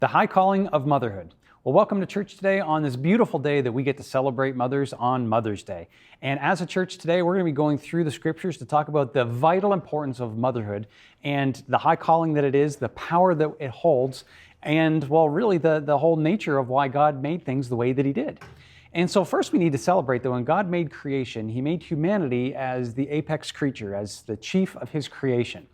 The high calling of motherhood. Well, welcome to church today on this beautiful day that we get to celebrate mothers on Mother's Day. And as a church today, we're going to be going through the scriptures to talk about the vital importance of motherhood and the high calling that it is, the power that it holds, and well, really the whole nature of why God made things the way that He did. And so first we need to celebrate that when God made creation, He made humanity as the apex creature, as the chief of His creation.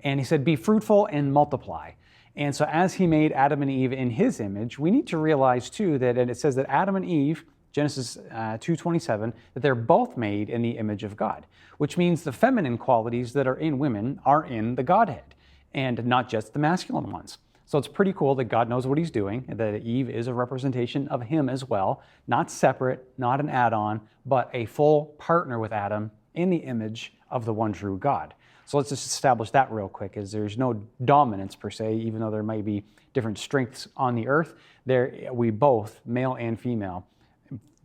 And He said, be fruitful and multiply. And so as He made Adam and Eve in His image, we need to realize too that, and it says that Adam and Eve, Genesis 2:27, that they're both made in the image of God, which means the feminine qualities that are in women are in the Godhead, and not just the masculine ones. So it's pretty cool that God knows what He's doing, and that Eve is a representation of Him as well, not separate, not an add-on, but a full partner with Adam in the image of the one true God. So let's just establish that real quick, as there's no dominance per se, even though there may be different strengths on the earth. We both, male and female,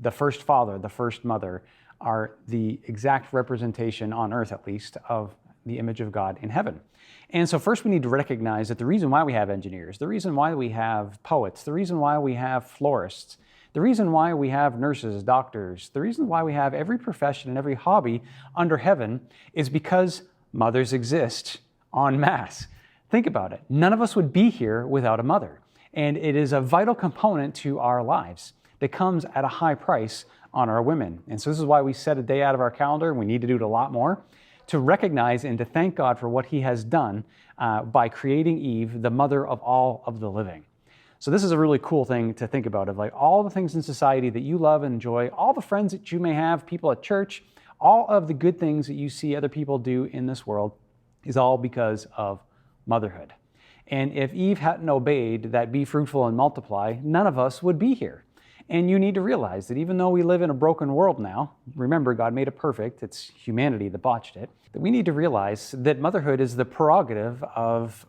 the first father, the first mother, are the exact representation on earth, at least, of the image of God in heaven. And so first we need to recognize that the reason why we have engineers, the reason why we have poets, the reason why we have florists, the reason why we have nurses, doctors, the reason why we have every profession and every hobby under heaven is because mothers exist en masse. Think about it. None of us would be here without a mother. And it is a vital component to our lives that comes at a high price on our women. And so this is why we set a day out of our calendar, and we need to do it a lot more, to recognize and to thank God for what He has done by creating Eve, the mother of all of the living. So this is a really cool thing to think about, of like all the things in society that you love and enjoy, all the friends that you may have, people at church, all of the good things that you see other people do in this world is all because of motherhood. And if Eve hadn't obeyed that be fruitful and multiply, none of us would be here. And you need to realize that even though we live in a broken world now, remember God made it perfect, it's humanity that botched it, that we need to realize that motherhood is the prerogative of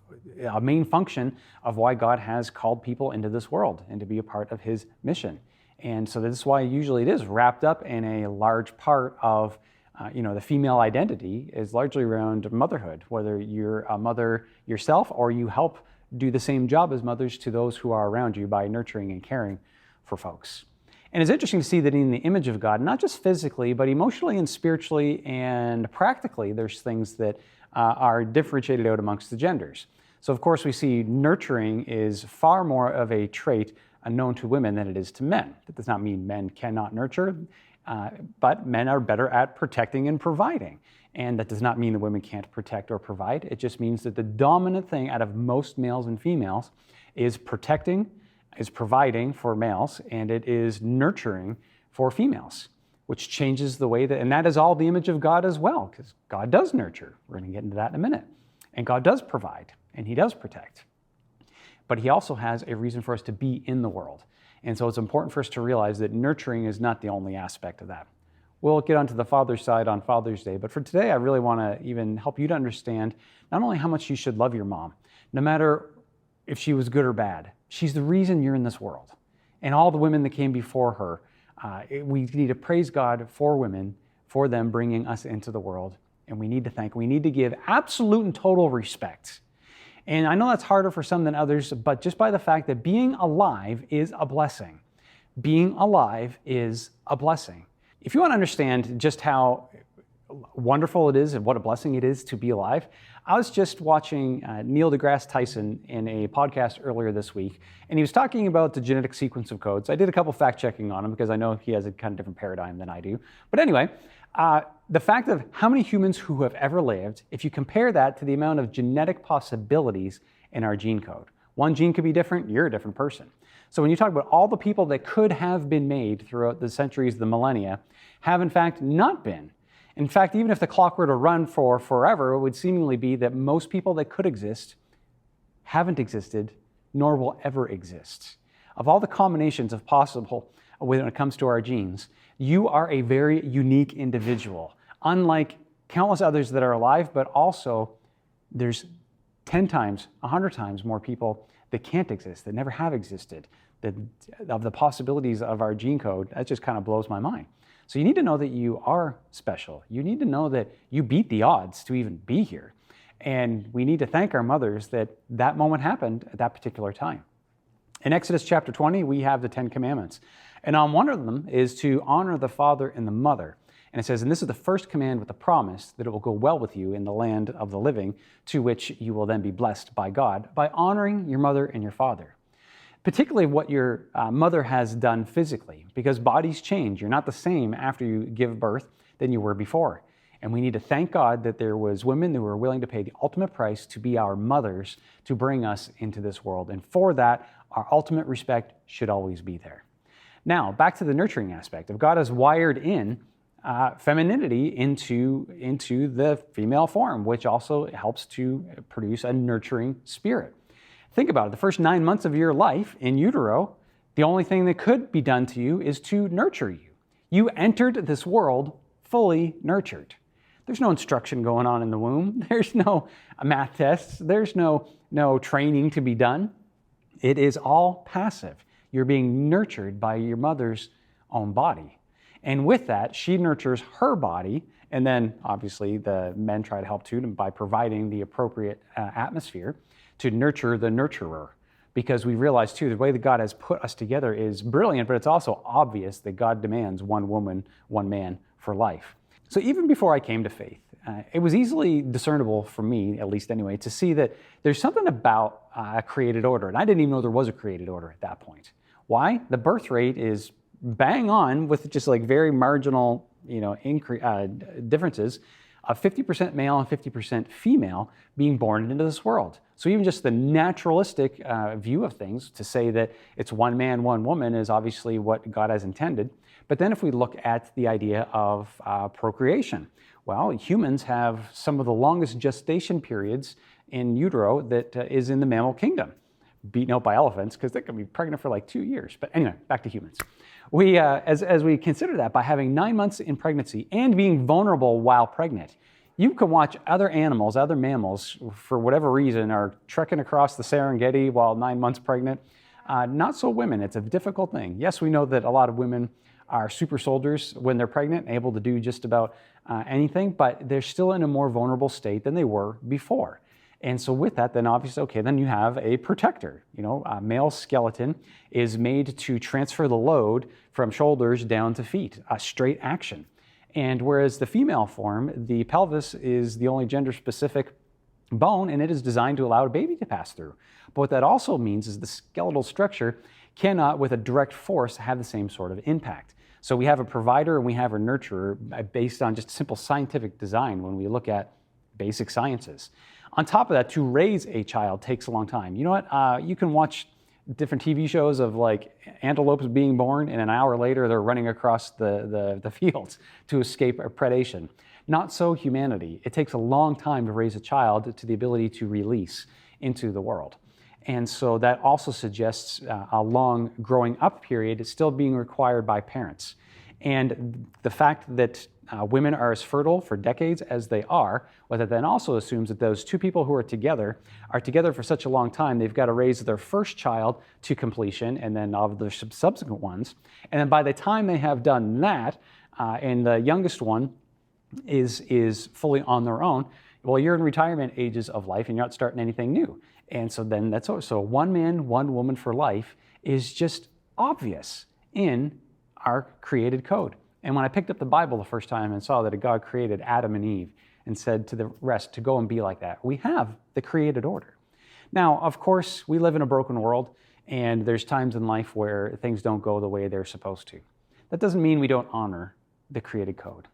a main function of why God has called people into this world and to be a part of His mission. And so this is why usually it is wrapped up in a large part of the female identity is largely around motherhood, whether you're a mother yourself or you help do the same job as mothers to those who are around you by nurturing and caring for folks. And it's interesting to see that in the image of God, not just physically, but emotionally and spiritually and practically, there's things that are differentiated out amongst the genders. So of course we see nurturing is far more of a trait known to women than it is to men. That does not mean men cannot nurture, but men are better at protecting and providing. And that does not mean that women can't protect or provide. It just means that the dominant thing out of most males and females is protecting, is providing for males, and it is nurturing for females, which changes the way that, and that is all the image of God as well, because God does nurture. We're going to get into that in a minute. And God does provide, and He does protect. But He also has a reason for us to be in the world. And so it's important for us to realize that nurturing is not the only aspect of that. We'll get onto the father's side on Father's Day, but for today, I really want to even help you to understand not only how much you should love your mom, no matter if she was good or bad. She's the reason you're in this world. And all the women that came before her, we need to praise God for women, for them bringing us into the world. And we need to give absolute and total respect. And I know that's harder for some than others, but just by the fact that being alive is a blessing. Being alive is a blessing. If you want to understand just how wonderful it is and what a blessing it is to be alive, I was just watching Neil deGrasse Tyson in a podcast earlier this week, and he was talking about the genetic sequence of codes. I did a couple fact checking on him because I know he has a kind of different paradigm than I do. But anyway, the fact of how many humans who have ever lived, if you compare that to the amount of genetic possibilities in our gene code. One gene could be different, you're a different person. So when you talk about all the people that could have been made throughout the centuries, the millennia, have in fact not been. In fact, even if the clock were to run for forever, it would seemingly be that most people that could exist haven't existed, nor will ever exist. Of all the combinations of possible when it comes to our genes, you are a very unique individual, unlike countless others that are alive, but also there's 10 times, 100 times more people that can't exist, that never have existed. Of the possibilities of our gene code, that just kind of blows my mind. So you need to know that you are special. You need to know that you beat the odds to even be here. And we need to thank our mothers that that moment happened at that particular time. In Exodus chapter 20, we have the 10 Commandments. And on one of them is to honor the father and the mother. And it says, and this is the first command with the promise that it will go well with you in the land of the living, to which you will then be blessed by God, by honoring your mother and your father. Particularly what your mother has done physically, because bodies change. You're not the same after you give birth than you were before. And we need to thank God that there was women who were willing to pay the ultimate price to be our mothers, to bring us into this world. And for that, our ultimate respect should always be there. Now, back to the nurturing aspect. If God has wired in femininity into the female form, which also helps to produce a nurturing spirit. Think about it. The first 9 months of your life in utero, the only thing that could be done to you is to nurture you. You entered this world fully nurtured. There's no instruction going on in the womb. There's no math tests. There's no training to be done. It is all passive. You're being nurtured by your mother's own body. And with that, she nurtures her body, and then obviously the men try to help too by providing the appropriate atmosphere to nurture the nurturer. Because we realize too, the way that God has put us together is brilliant, but it's also obvious that God demands one woman, one man for life. So even before I came to faith, it was easily discernible for me, at least anyway, to see that there's something about a created order. And I didn't even know there was a created order at that point. Why? The birth rate is bang on with just like very marginal, differences of 50% male and 50% female being born into this world. So even just the naturalistic view of things, to say that it's one man, one woman, is obviously what God has intended. But then if we look at the idea of procreation, well, humans have some of the longest gestation periods in utero that is in the mammal kingdom, beaten out by elephants, because they can be pregnant for like 2 years. But anyway, back to humans. We, as we consider that, by having 9 months in pregnancy and being vulnerable while pregnant, you can watch other animals, other mammals, for whatever reason, are trekking across the Serengeti while 9 months pregnant. Not so women. It's a difficult thing. Yes, we know that a lot of women are super soldiers when they're pregnant, able to do just about anything, but they're still in a more vulnerable state than they were before. And so with that, then obviously, okay, then you have a protector. A male skeleton is made to transfer the load from shoulders down to feet, a straight action. And whereas the female form, the pelvis is the only gender-specific bone, and it is designed to allow a baby to pass through. But what that also means is the skeletal structure cannot, with a direct force, have the same sort of impact. So we have a provider and we have a nurturer based on just simple scientific design when we look at basic sciences. On top of that, to raise a child takes a long time. You know what? You can watch different TV shows of like antelopes being born, and an hour later they're running across the fields to escape predation. Not so humanity. It takes a long time to raise a child to the ability to release into the world. And so that also suggests a long growing up period is still being required by parents. And the fact that women are as fertile for decades as they are, what that then also assumes that those two people who are together for such a long time, they've got to raise their first child to completion and then all of their subsequent ones. And then by the time they have done that, and the youngest one is fully on their own, well, you're in retirement ages of life and you're not starting anything new. And so then that's so one man, one woman for life is just obvious in our created code. And when I picked up the Bible the first time and saw that God created Adam and Eve and said to the rest to go and be like that, we have the created order. Now, of course, we live in a broken world, and there's times in life where things don't go the way they're supposed to. That doesn't mean we don't honor the created code.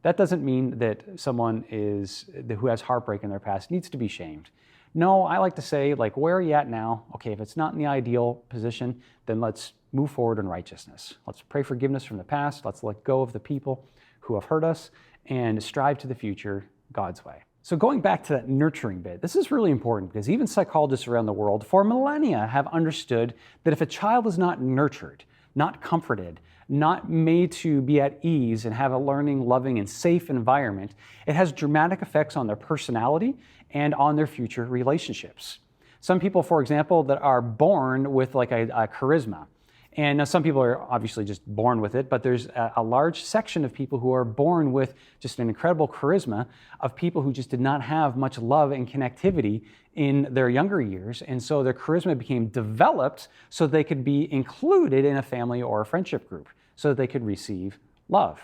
That doesn't mean that someone who has heartbreak in their past needs to be shamed. No, I like to say, like, where are you at now? Okay, if it's not in the ideal position, then let's move forward in righteousness. Let's pray forgiveness from the past. Let's let go of the people who have hurt us and strive to the future God's way. So going back to that nurturing bit, this is really important because even psychologists around the world for millennia have understood that if a child is not nurtured, not comforted, not made to be at ease and have a learning, loving, and safe environment, it has dramatic effects on their personality and on their future relationships. Some people, for example, that are born with like a charisma, And now some people are obviously just born with it, but there's a large section of people who are born with just an incredible charisma of people who just did not have much love and connectivity in their younger years. And so their charisma became developed so they could be included in a family or a friendship group so that they could receive love.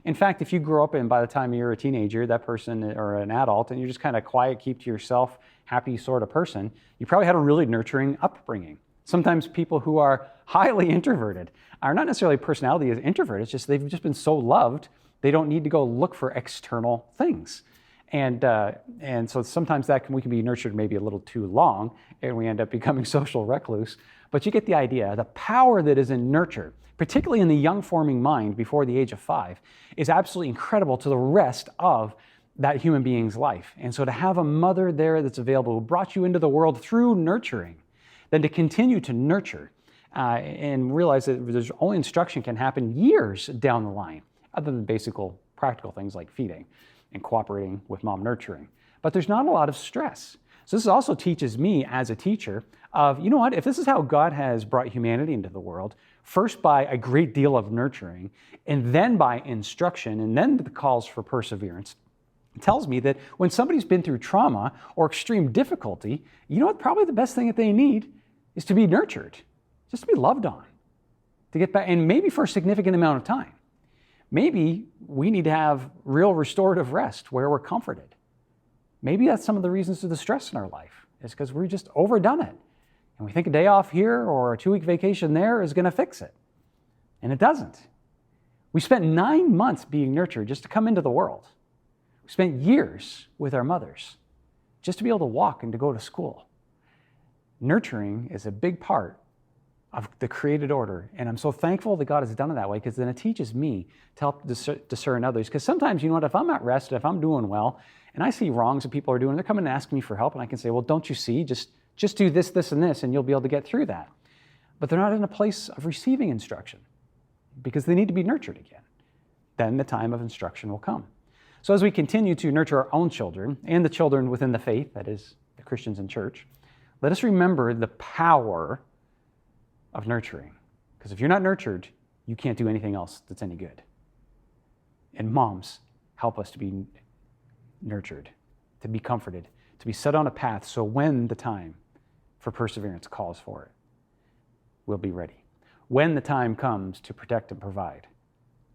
In fact, if you grew up and by the time you're a teenager, that person or an adult, and you're just kind of quiet, keep to yourself, happy sort of person, you probably had a really nurturing upbringing. Sometimes people who are highly introverted are not necessarily personality as introverted, it's just they've just been so loved, they don't need to go look for external things. And so sometimes we can be nurtured maybe a little too long, and we end up becoming social recluse. But you get the idea. The power that is in nurture, particularly in the young forming mind before the age of 5, is absolutely incredible to the rest of that human being's life. And so to have a mother there that's available who brought you into the world through nurturing, then to continue to nurture and realize that there's only instruction can happen years down the line, other than basic practical things like feeding and cooperating with mom nurturing. But there's not a lot of stress. So this also teaches me as a teacher of, you know what, if this is how God has brought humanity into the world, first by a great deal of nurturing, and then by instruction, and then the calls for perseverance, it tells me that when somebody's been through trauma or extreme difficulty, you know what, probably the best thing that they need is to be nurtured, just to be loved on, to get back, and maybe for a significant amount of time. Maybe we need to have real restorative rest where we're comforted. Maybe that's some of the reasons for the stress in our life, is because we've just overdone it. And we think a day off here or a 2-week vacation there is going to fix it. And it doesn't. We spent 9 months being nurtured just to come into the world. We spent years with our mothers just to be able to walk and to go to school. Nurturing is a big part of the created order. And I'm so thankful that God has done it that way, because then it teaches me to help discern others. Because sometimes, you know what, if I'm at rest, if I'm doing well, and I see wrongs that people are doing, they're coming and asking me for help, and I can say, well, don't you see? Just do this, this, and this, and you'll be able to get through that. But they're not in a place of receiving instruction because they need to be nurtured again. Then the time of instruction will come. So as we continue to nurture our own children and the children within the faith, that is, the Christians in church, let us remember the power of nurturing. Because if you're not nurtured, you can't do anything else that's any good. And moms help us to be nurtured, to be comforted, to be set on a path so when the time for perseverance calls for it, we'll be ready. When the time comes to protect and provide,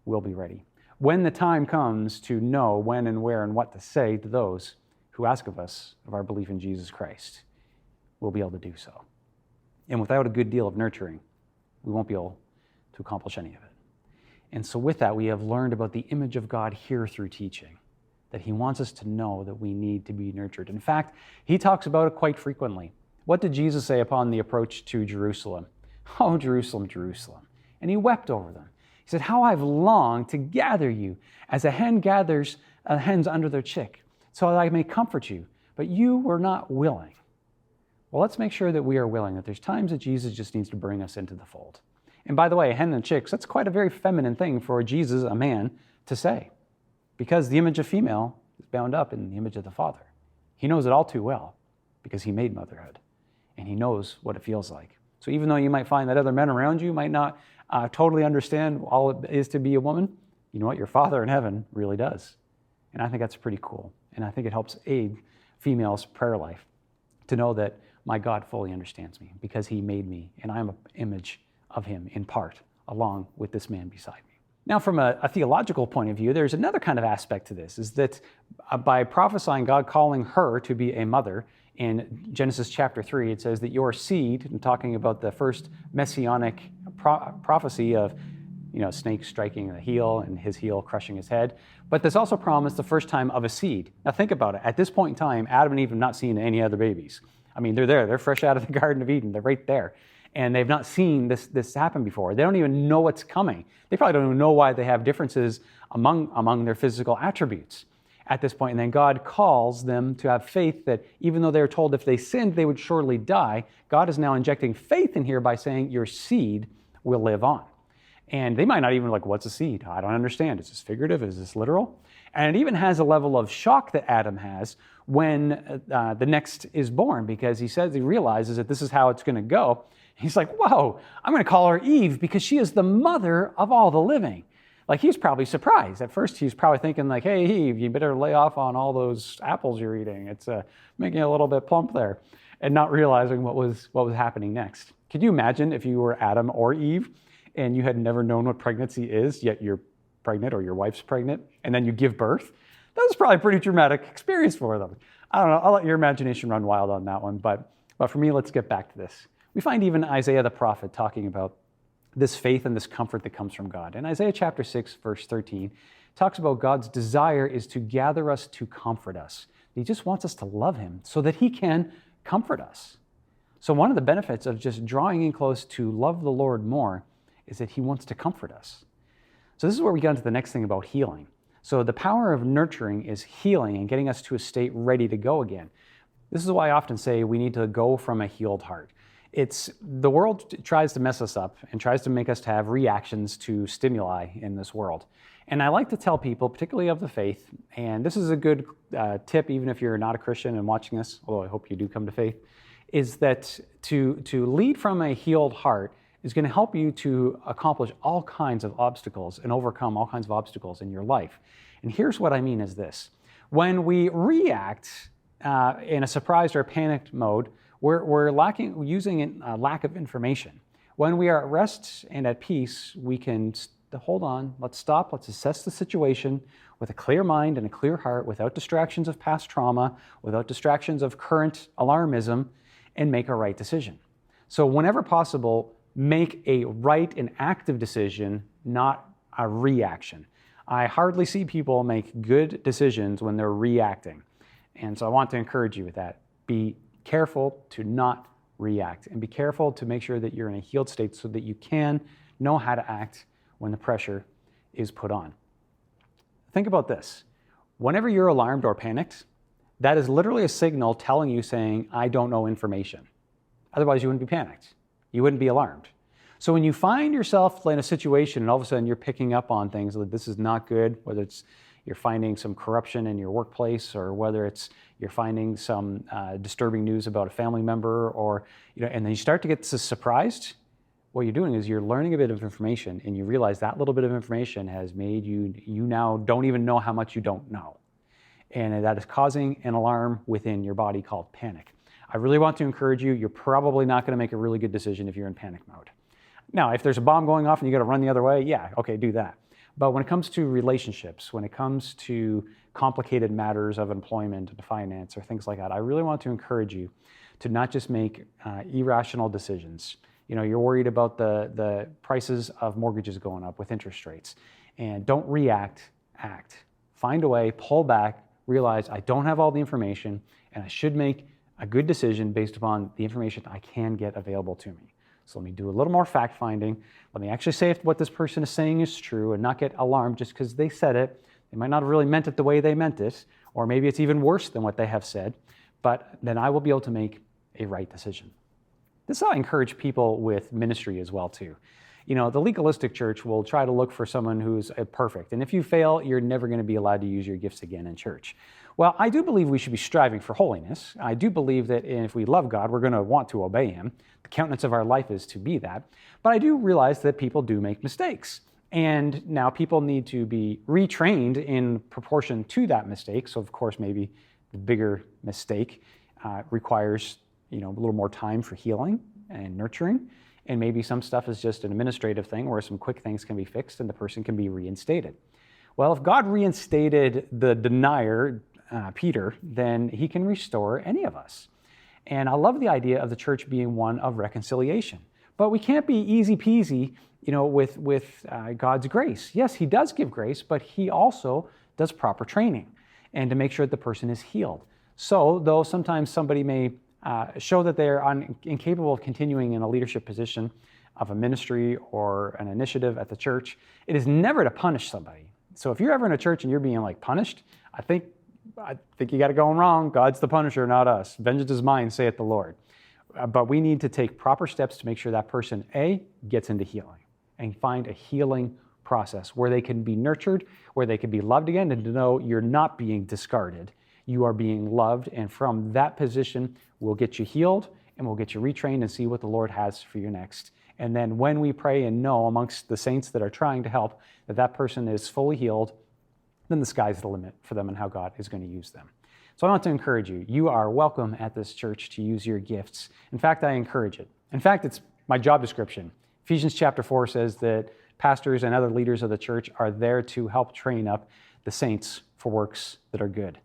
we'll be ready. When the time comes to know when and where and what to say to those who ask of us of our belief in Jesus Christ, we'll be able to do so. And without a good deal of nurturing, we won't be able to accomplish any of it. And so with that, we have learned about the image of God here through teaching, that he wants us to know that we need to be nurtured. In fact, he talks about it quite frequently. What did Jesus say upon the approach to Jerusalem? Oh, Jerusalem, Jerusalem. And he wept over them. He said, how I've longed to gather you as a hen gathers hens under their chick, so that I may comfort you, but you were not willing. Well, let's make sure that we are willing, that there's times that Jesus just needs to bring us into the fold. And by the way, hen and chicks, that's quite a very feminine thing for Jesus, a man, to say, because the image of female is bound up in the image of the Father. He knows it all too well because he made motherhood, and he knows what it feels like. So even though you might find that other men around you might not totally understand all it is to be a woman, you know what? Your Father in heaven really does. And I think that's pretty cool. And I think it helps aid females' prayer life to know that my God fully understands me because he made me, and I'm an image of him in part, along with this man beside me. Now, from a theological point of view, there's another kind of aspect to this, is that by prophesying God calling her to be a mother, in Genesis chapter 3, it says that your seed, and talking about the first messianic prophecy of, snake striking the heel and his heel crushing his head. But there's also promised the first time of a seed. Now think about it. At this point in time, Adam and Eve have not seen any other babies. I mean, they're there. They're fresh out of the Garden of Eden. They're right there. And they've not seen this happen before. They don't even know what's coming. They probably don't even know why they have differences among their physical attributes at this point. And then God calls them to have faith that even though they're told if they sinned, they would surely die, God is now injecting faith in here by saying your seed will live on. And they might not even what's a seed? I don't understand. Is this figurative? Is this literal? And it even has a level of shock that Adam has when the next is born, because he realizes that this is how it's going to go. He's like, whoa, I'm going to call her Eve because she is the mother of all the living. Like, he's probably surprised. At first, he's probably thinking like, hey, Eve, you better lay off on all those apples you're eating. It's making you a little bit plump there. And not realizing what was happening next. Could you imagine if you were Adam or Eve and you had never known what pregnancy is, yet you're pregnant or your wife's pregnant, and then you give birth? That was probably a pretty traumatic experience for them. I don't know, I'll let your imagination run wild on that one, but for me, let's get back to this. We find even Isaiah the prophet talking about this faith and this comfort that comes from God. In Isaiah chapter 6, verse 13, talks about God's desire is to gather us to comfort us. He just wants us to love him so that he can comfort us. So one of the benefits of just drawing in close to love the Lord more is that he wants to comfort us. So this is where we get into the next thing about healing. So the power of nurturing is healing and getting us to a state ready to go again. This is why I often say we need to go from a healed heart. The world tries to mess us up and tries to make us to have reactions to stimuli in this world. And I like to tell people, particularly of the faith, and this is a good tip even if you're not a Christian and watching this, although I hope you do come to faith, is that to lead from a healed heart is going to help you to accomplish all kinds of obstacles and overcome all kinds of obstacles in your life. And here's what I mean is this. When we react in a surprised or panicked mode, we're using a lack of information. When we are at rest and at peace, we can hold on, let's stop, let's assess the situation with a clear mind and a clear heart, without distractions of past trauma, without distractions of current alarmism, and make a right decision. So whenever possible, make a right and active decision, not a reaction. I hardly see people make good decisions when they're reacting. And so I want to encourage you with that. Be careful to not react, and be careful to make sure that you're in a healed state so that you can know how to act when the pressure is put on. Think about this. Whenever you're alarmed or panicked, that is literally a signal telling you saying, I don't know information. Otherwise, you wouldn't be panicked. You wouldn't be alarmed. So when you find yourself in a situation and all of a sudden you're picking up on things that this is not good, whether it's you're finding some corruption in your workplace, or whether it's you're finding some disturbing news about a family member, or and then you start to get surprised, what you're doing is you're learning a bit of information, and you realize that little bit of information has made you now don't even know how much you don't know. And that is causing an alarm within your body called panic. I really want to encourage you, you're probably not going to make a really good decision if you're in panic mode. Now, if there's a bomb going off and you got to run the other way, yeah, okay, do that. But when it comes to relationships, when it comes to complicated matters of employment and finance or things like that, I really want to encourage you to not just make irrational decisions. You're worried about the prices of mortgages going up with interest rates. And don't react, act. Find a way, pull back, realize I don't have all the information, and I should make a good decision based upon the information I can get available to me. So let me do a little more fact finding. Let me actually say if what this person is saying is true and not get alarmed just because they said it. They might not have really meant it the way they meant it, or maybe it's even worse than what they have said, but then I will be able to make a right decision. This is how I encourage people with ministry as well too. The legalistic church will try to look for someone who's perfect, and if you fail, you're never going to be allowed to use your gifts again in church. Well, I do believe we should be striving for holiness. I do believe that if we love God, we're going to want to obey him. The countenance of our life is to be that. But I do realize that people do make mistakes. And now people need to be retrained in proportion to that mistake. So of course, maybe the bigger mistake requires a little more time for healing and nurturing. And maybe some stuff is just an administrative thing where some quick things can be fixed and the person can be reinstated. Well, if God reinstated the denier, Peter, then he can restore any of us. And I love the idea of the church being one of reconciliation. But we can't be easy peasy, with God's grace. Yes, he does give grace, but he also does proper training and to make sure that the person is healed. So, though sometimes somebody may show that they're incapable of continuing in a leadership position of a ministry or an initiative at the church, it is never to punish somebody. So if you're ever in a church and you're being punished, I think you got it going wrong. God's the punisher, not us. Vengeance is mine, saith the Lord. But we need to take proper steps to make sure that person, A, gets into healing and find a healing process where they can be nurtured, where they can be loved again, and to know you're not being discarded. You are being loved, and from that position will get you healed and we'll get you retrained and see what the Lord has for you next. And then when we pray and know amongst the saints that are trying to help that that person is fully healed, then the sky's the limit for them and how God is going to use them. So I want to encourage you. You are welcome at this church to use your gifts. In fact, I encourage it. In fact, it's my job description. Ephesians chapter 4 says that pastors and other leaders of the church are there to help train up the saints for works that are good.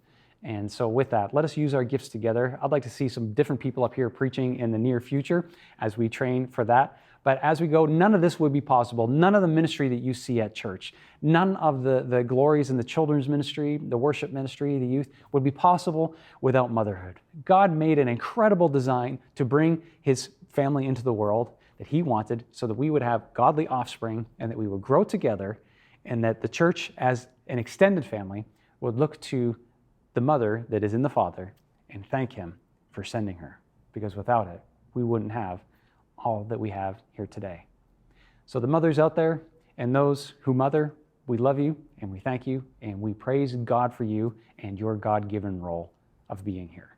And so with that, let us use our gifts together. I'd like to see some different people up here preaching in the near future as we train for that. But as we go, none of this would be possible. None of the ministry that you see at church, none of the glories in the children's ministry, the worship ministry, the youth, would be possible without motherhood. God made an incredible design to bring His family into the world that He wanted so that we would have godly offspring and that we would grow together, and that the church as an extended family would look to the mother that is in the Father and thank Him for sending her, because without it, we wouldn't have all that we have here today. So the mothers out there and those who mother, we love you and we thank you and we praise God for you and your God-given role of being here.